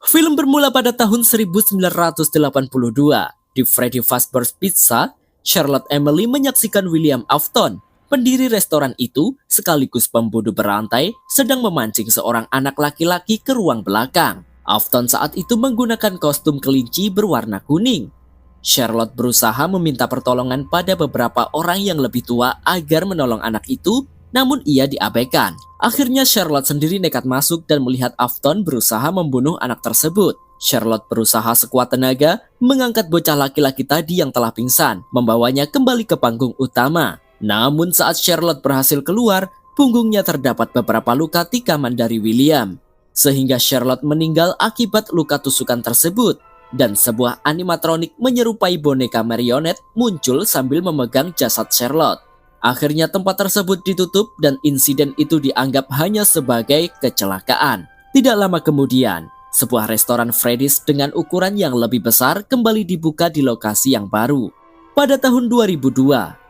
Film bermula pada tahun 1982. Di Freddy Fazbear's Pizza, Charlotte Emily menyaksikan William Afton, pendiri restoran itu sekaligus pembunuh berantai, sedang memancing seorang anak laki-laki ke ruang belakang. Afton saat itu menggunakan kostum kelinci berwarna kuning. Charlotte berusaha meminta pertolongan pada beberapa orang yang lebih tua agar menolong anak itu, namun ia diabaikan. Akhirnya Charlotte sendiri nekat masuk dan melihat Afton berusaha membunuh anak tersebut. Charlotte berusaha sekuat tenaga mengangkat bocah laki-laki tadi yang telah pingsan, membawanya kembali ke panggung utama. Namun saat Charlotte berhasil keluar, punggungnya terdapat beberapa luka tikaman dari William. Sehingga Charlotte meninggal akibat luka tusukan tersebut. Dan sebuah animatronik menyerupai boneka marionette muncul sambil memegang jasad Charlotte. Akhirnya tempat tersebut ditutup dan insiden itu dianggap hanya sebagai kecelakaan. Tidak lama kemudian, sebuah restoran Freddy's dengan ukuran yang lebih besar kembali dibuka di lokasi yang baru. Pada tahun 2002,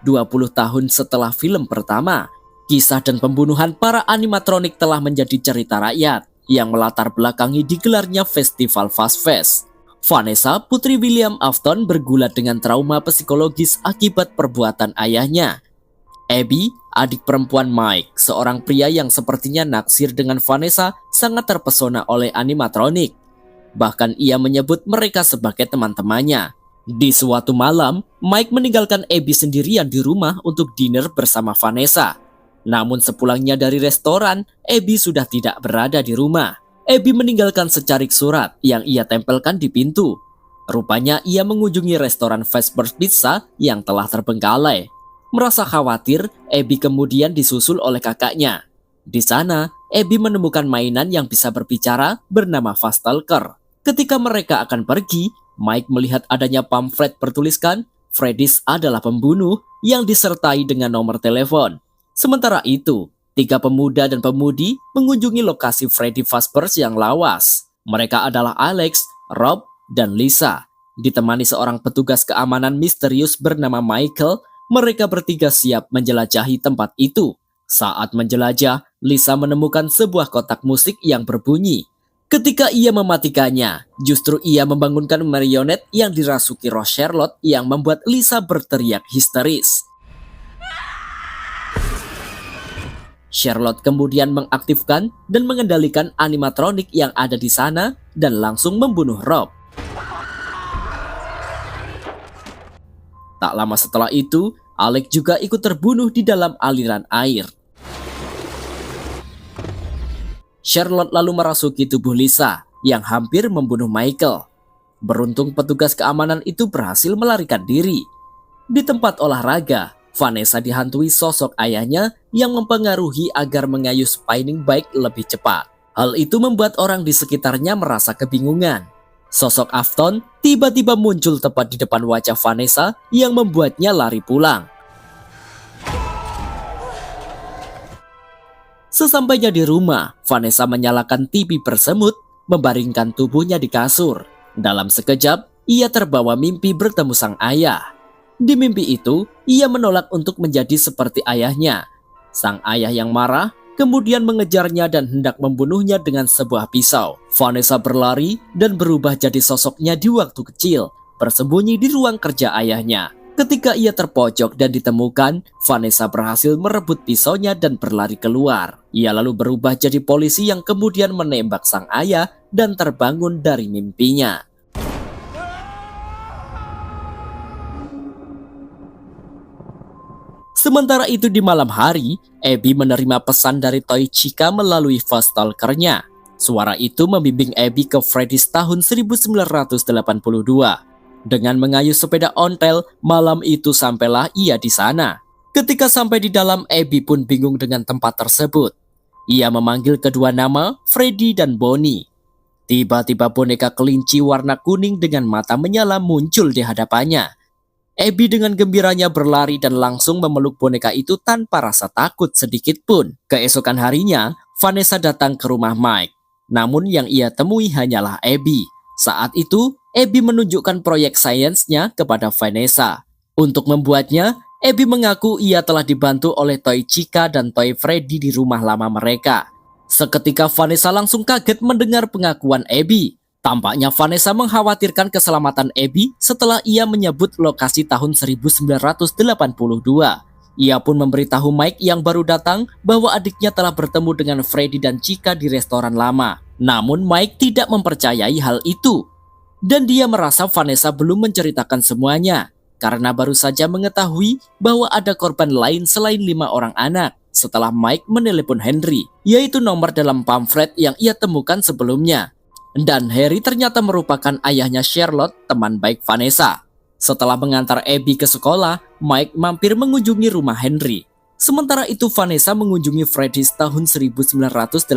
20 tahun setelah film pertama, kisah dan pembunuhan para animatronik telah menjadi cerita rakyat yang melatar belakangi digelarnya Festival Fast Fest. Vanessa, putri William Afton, bergulat dengan trauma psikologis akibat perbuatan ayahnya. Abby, adik perempuan Mike, seorang pria yang sepertinya naksir dengan Vanessa, sangat terpesona oleh animatronik. Bahkan ia menyebut mereka sebagai teman-temannya. Di suatu malam, Mike meninggalkan Abby sendirian di rumah untuk dinner bersama Vanessa. Namun sepulangnya dari restoran, Abby sudah tidak berada di rumah. Abby meninggalkan secarik surat yang ia tempelkan di pintu. Rupanya ia mengunjungi restoran Fazbear's Pizza yang telah terbengkalai. Merasa khawatir, Abby kemudian disusul oleh kakaknya. Di sana, Abby menemukan mainan yang bisa berbicara bernama Faztalker. Ketika mereka akan pergi, Mike melihat adanya pamflet bertuliskan Freddy's adalah pembunuh yang disertai dengan nomor telepon. Sementara itu, 3 pemuda dan pemudi mengunjungi lokasi Freddy Fazbear's yang lawas. Mereka adalah Alex, Rob, dan Lisa. Ditemani seorang petugas keamanan misterius bernama Michael, mereka bertiga siap menjelajahi tempat itu. Saat menjelajah, Lisa menemukan sebuah kotak musik yang berbunyi. Ketika ia mematikannya, justru ia membangunkan marionette yang dirasuki roh Charlotte yang membuat Lisa berteriak histeris. Charlotte kemudian mengaktifkan dan mengendalikan animatronik yang ada di sana dan langsung membunuh Rob. Tak lama setelah itu, Alex juga ikut terbunuh di dalam aliran air. Charlotte lalu merasuki tubuh Lisa yang hampir membunuh Michael. Beruntung petugas keamanan itu berhasil melarikan diri. Di tempat olahraga, Vanessa dihantui sosok ayahnya yang mempengaruhi agar mengayuh spinning bike lebih cepat. Hal itu membuat orang di sekitarnya merasa kebingungan. Sosok Afton tiba-tiba muncul tepat di depan wajah Vanessa yang membuatnya lari pulang. Sesampainya di rumah, Vanessa menyalakan TV bersemut, membaringkan tubuhnya di kasur. Dalam sekejap, ia terbawa mimpi bertemu sang ayah. Di mimpi itu, ia menolak untuk menjadi seperti ayahnya. Sang ayah yang marah kemudian mengejarnya dan hendak membunuhnya dengan sebuah pisau. Vanessa berlari dan berubah jadi sosoknya di waktu kecil, bersembunyi di ruang kerja ayahnya. Ketika ia terpojok dan ditemukan, Vanessa berhasil merebut pisaunya dan berlari keluar. Ia lalu berubah jadi polisi yang kemudian menembak sang ayah dan terbangun dari mimpinya. Sementara itu di malam hari, Abby menerima pesan dari Toy Chica melalui Faztalker-nya. Suara itu membimbing Abby ke Freddy's tahun 1982. Dengan mengayuh sepeda ontel, malam itu sampailah ia di sana. Ketika sampai di dalam, Abby pun bingung dengan tempat tersebut. Ia memanggil kedua nama, Freddy dan Bonnie. Tiba-tiba boneka kelinci warna kuning dengan mata menyala muncul di hadapannya. Abby dengan gembiranya berlari dan langsung memeluk boneka itu tanpa rasa takut sedikit pun. Keesokan harinya, Vanessa datang ke rumah Mike. Namun yang ia temui hanyalah Abby. Saat itu, Abby menunjukkan proyek sainsnya kepada Vanessa. Untuk membuatnya, Abby mengaku ia telah dibantu oleh Toy Chica dan Toy Freddy di rumah lama mereka. Seketika Vanessa langsung kaget mendengar pengakuan Abby. Tampaknya Vanessa mengkhawatirkan keselamatan Abby setelah ia menyebut lokasi tahun 1982. Ia pun memberitahu Mike yang baru datang bahwa adiknya telah bertemu dengan Freddy dan Chica di restoran lama. Namun Mike tidak mempercayai hal itu. Dan dia merasa Vanessa belum menceritakan semuanya, karena baru saja mengetahui bahwa ada korban lain selain 5 orang anak setelah Mike menelepon Henry, yaitu nomor dalam pamflet yang ia temukan sebelumnya. Dan Harry ternyata merupakan ayahnya Charlotte, teman baik Vanessa. Setelah mengantar Abby ke sekolah, Mike mampir mengunjungi rumah Henry. Sementara itu Vanessa mengunjungi Freddy's tahun 1982.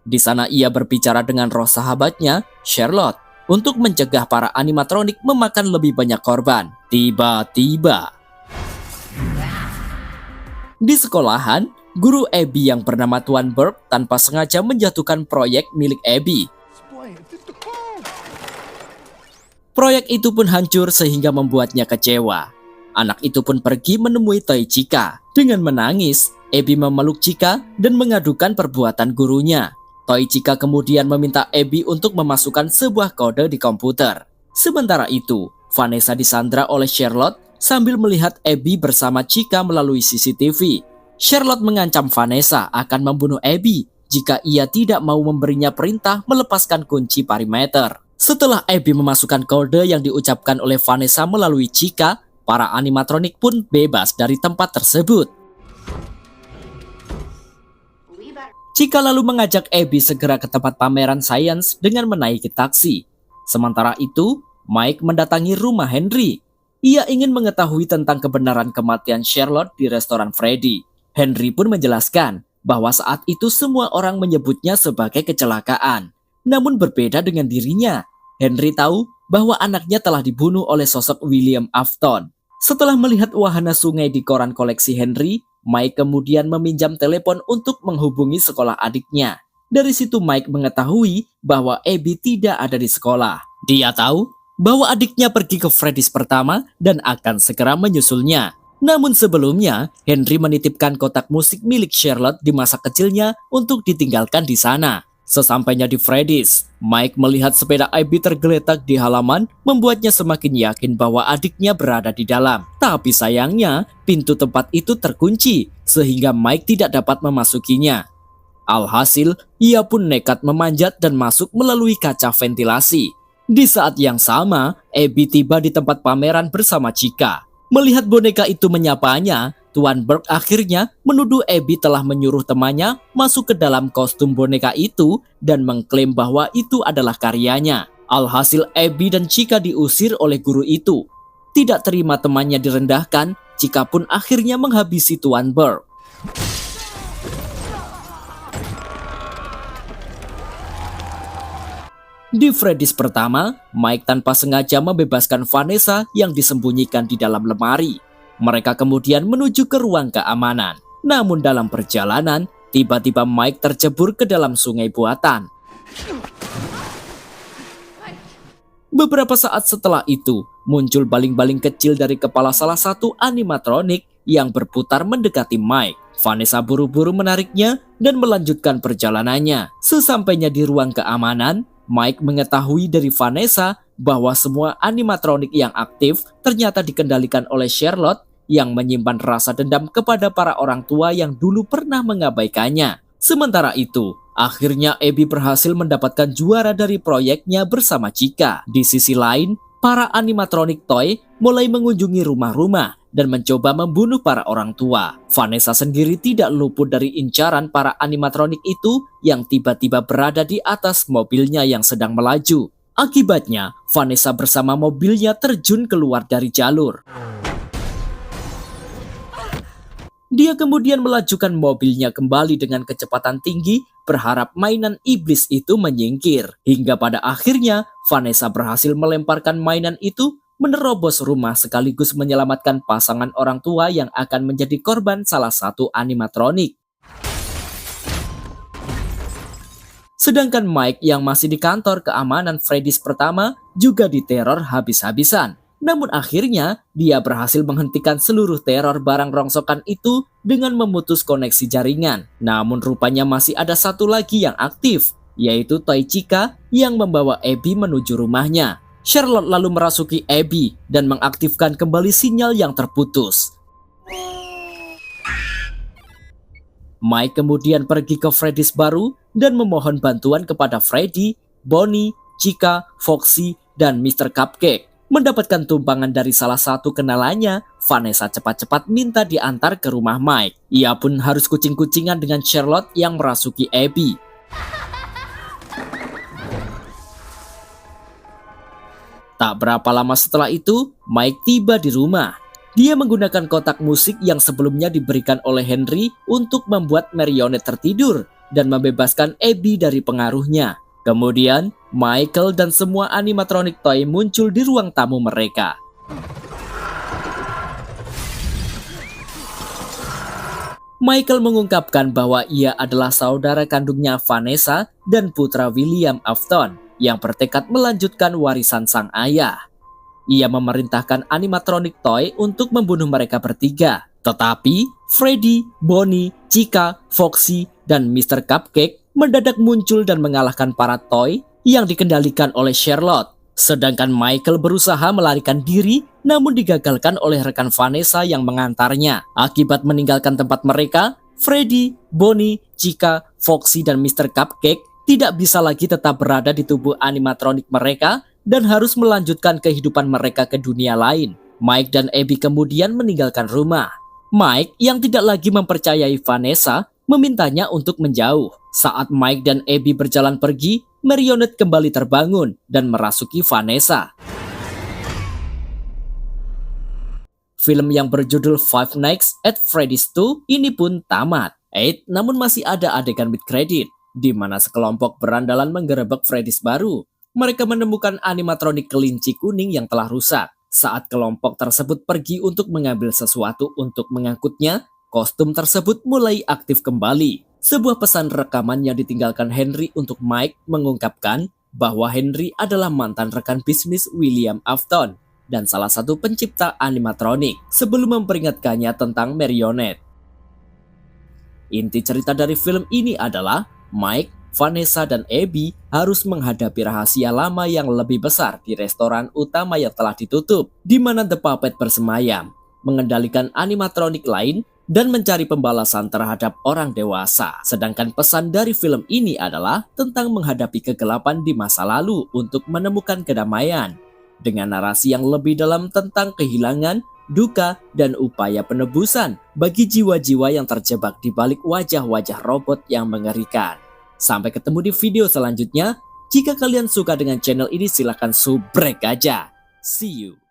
Di sana ia berbicara dengan roh sahabatnya, Charlotte, untuk mencegah para animatronik memakan lebih banyak korban. Tiba-tiba di sekolahan, guru Abby yang bernama Tuan Burke tanpa sengaja menjatuhkan proyek milik Abby. Proyek itu pun hancur sehingga membuatnya kecewa. Anak itu pun pergi menemui Toy Chica. Dengan menangis, Abby memeluk Chica dan mengadukan perbuatan gurunya. Toy Chica kemudian meminta Abby untuk memasukkan sebuah kode di komputer. Sementara itu, Vanessa disandra oleh Charlotte sambil melihat Abby bersama Chica melalui CCTV. Charlotte mengancam Vanessa akan membunuh Abby jika ia tidak mau memberinya perintah melepaskan kunci perimeter. Setelah Abby memasukkan kode yang diucapkan oleh Vanessa melalui Chica, para animatronik pun bebas dari tempat tersebut. Chica lalu mengajak Abby segera ke tempat pameran sains dengan menaiki taksi. Sementara itu, Mike mendatangi rumah Henry. Ia ingin mengetahui tentang kebenaran kematian Charlotte di restoran Freddy. Henry pun menjelaskan bahwa saat itu semua orang menyebutnya sebagai kecelakaan. Namun berbeda dengan dirinya. Henry tahu bahwa anaknya telah dibunuh oleh sosok William Afton. Setelah melihat wahana sungai di koran koleksi Henry, Mike kemudian meminjam telepon untuk menghubungi sekolah adiknya. Dari situ Mike mengetahui bahwa Abby tidak ada di sekolah. Dia tahu bahwa adiknya pergi ke Freddy's pertama dan akan segera menyusulnya. Namun sebelumnya, Henry menitipkan kotak musik milik Charlotte di masa kecilnya untuk ditinggalkan di sana. Sesampainya di Freddy's, Mike melihat sepeda Abby tergeletak di halaman membuatnya semakin yakin bahwa adiknya berada di dalam. Tapi sayangnya, pintu tempat itu terkunci sehingga Mike tidak dapat memasukinya. Alhasil, ia pun nekat memanjat dan masuk melalui kaca ventilasi. Di saat yang sama, Abby tiba di tempat pameran bersama Chica. Melihat boneka itu menyapanya, Tuan Burke akhirnya menuduh Abby telah menyuruh temannya masuk ke dalam kostum boneka itu dan mengklaim bahwa itu adalah karyanya. Alhasil Abby dan Chica diusir oleh guru itu. Tidak terima temannya direndahkan, Chica pun akhirnya menghabisi Tuan Burke. Di Freddy's pertama, Mike tanpa sengaja membebaskan Vanessa yang disembunyikan di dalam lemari. Mereka kemudian menuju ke ruang keamanan. Namun dalam perjalanan, tiba-tiba Mike tercebur ke dalam sungai buatan. Beberapa saat setelah itu, muncul baling-baling kecil dari kepala salah satu animatronik yang berputar mendekati Mike. Vanessa buru-buru menariknya dan melanjutkan perjalanannya. Sesampainya di ruang keamanan, Mike mengetahui dari Vanessa bahwa semua animatronik yang aktif ternyata dikendalikan oleh Charlotte yang menyimpan rasa dendam kepada para orang tua yang dulu pernah mengabaikannya. Sementara itu, akhirnya Abby berhasil mendapatkan juara dari proyeknya bersama Chica. Di sisi lain, para animatronik toy mulai mengunjungi rumah-rumah dan mencoba membunuh para orang tua. Vanessa sendiri tidak luput dari incaran para animatronik itu yang tiba-tiba berada di atas mobilnya yang sedang melaju. Akibatnya, Vanessa bersama mobilnya terjun keluar dari jalur. Dia kemudian melajukan mobilnya kembali dengan kecepatan tinggi, berharap mainan iblis itu menyingkir. Hingga pada akhirnya, Vanessa berhasil melemparkan mainan itu menerobos rumah sekaligus menyelamatkan pasangan orang tua yang akan menjadi korban salah satu animatronik. Sedangkan Mike yang masih di kantor keamanan Freddy's pertama juga diteror habis-habisan. Namun akhirnya dia berhasil menghentikan seluruh teror barang rongsokan itu dengan memutus koneksi jaringan. Namun rupanya masih ada satu lagi yang aktif. yaitu toy Chica yang membawa Abby menuju rumahnya. Charlotte lalu merasuki Abby dan mengaktifkan kembali sinyal yang terputus. Mike kemudian pergi ke Freddy's baru dan memohon bantuan kepada Freddy, Bonnie, Chica, Foxy, dan Mr. Cupcake. Mendapatkan tumpangan dari salah satu kenalannya, Vanessa cepat-cepat minta diantar ke rumah Mike. Ia pun harus kucing-kucingan dengan Charlotte yang merasuki Abby. Tak berapa lama setelah itu, Mike tiba di rumah. Dia menggunakan kotak musik yang sebelumnya diberikan oleh Henry untuk membuat marionette tertidur dan membebaskan Abby dari pengaruhnya. Kemudian, Michael dan semua animatronic toy muncul di ruang tamu mereka. Michael mengungkapkan bahwa ia adalah saudara kandungnya Vanessa dan putra William Afton yang bertekad melanjutkan warisan sang ayah. Ia memerintahkan animatronic toy untuk membunuh mereka bertiga. Tetapi, Freddy, Bonnie, Chica, Foxy, dan Mr. Cupcake mendadak muncul dan mengalahkan para toy yang dikendalikan oleh Charlotte. Sedangkan Michael berusaha melarikan diri namun digagalkan oleh rekan Vanessa yang mengantarnya. Akibat meninggalkan tempat mereka, Freddy, Bonnie, Chica, Foxy, dan Mr. Cupcake tidak bisa lagi tetap berada di tubuh animatronik mereka dan harus melanjutkan kehidupan mereka ke dunia lain. Mike dan Abby kemudian meninggalkan rumah. Mike yang tidak lagi mempercayai Vanessa memintanya untuk menjauh. Saat Mike dan Abby berjalan pergi, marionette kembali terbangun dan merasuki Vanessa. Film yang berjudul Five Nights at Freddy's 2 ini pun tamat. Namun masih ada adegan mid credit di mana sekelompok berandalan menggerebek Freddy's baru. Mereka menemukan animatronik kelinci kuning yang telah rusak. Saat kelompok tersebut pergi untuk mengambil sesuatu untuk mengangkutnya, kostum tersebut mulai aktif kembali. Sebuah pesan rekaman yang ditinggalkan Henry untuk Mike mengungkapkan bahwa Henry adalah mantan rekan bisnis William Afton dan salah satu pencipta animatronik sebelum memperingatkannya tentang marionette. Inti cerita dari film ini adalah Mike, Vanessa, dan Abby harus menghadapi rahasia lama yang lebih besar di restoran utama yang telah ditutup, di mana The Puppet bersemayam, mengendalikan animatronik lain, dan mencari pembalasan terhadap orang dewasa. Sedangkan pesan dari film ini adalah tentang menghadapi kegelapan di masa lalu untuk menemukan kedamaian, dengan narasi yang lebih dalam tentang kehilangan, duka, dan upaya penebusan bagi jiwa-jiwa yang terjebak di balik wajah-wajah robot yang mengerikan. Sampai ketemu di video selanjutnya. Jika kalian suka dengan channel ini silahkan subrek aja. See you.